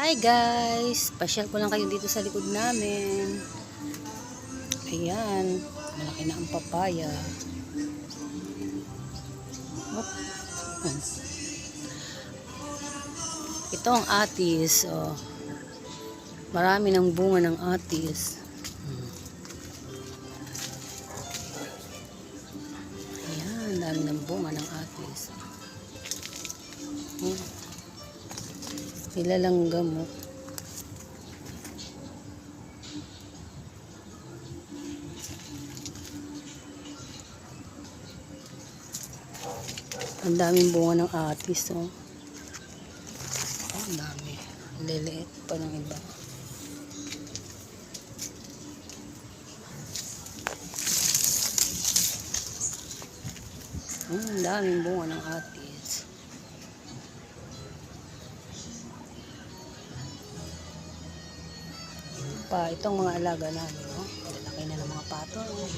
Hi guys! Pasyal ko lang kayo dito sa likod namin. Ayan, malaki na ang papaya. Ito ang atis. Oh. Marami ng bunga ng atis. Ayan, dami ng bunga ng atis. Nilalang gamot. Ang daming bunga ng atis. Oh. Ang dami. Liliit pa ng iba. Ang daming bunga ng atis. Itong mga alaga namin, oh. Lalaki na ng mga pato, oh.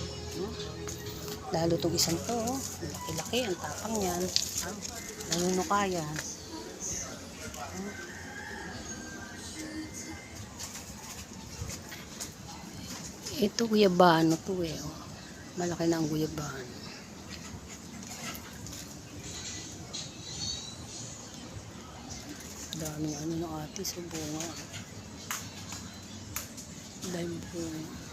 Lalo itong isang to, oh. Laki-laki, ang tapang yan, oh. Nanunuka yan, oh. Ito guyabano to, eh, oh. Malaki na ang guyabano. Daming ano ng atis, oh, bunga. Dahil bunga.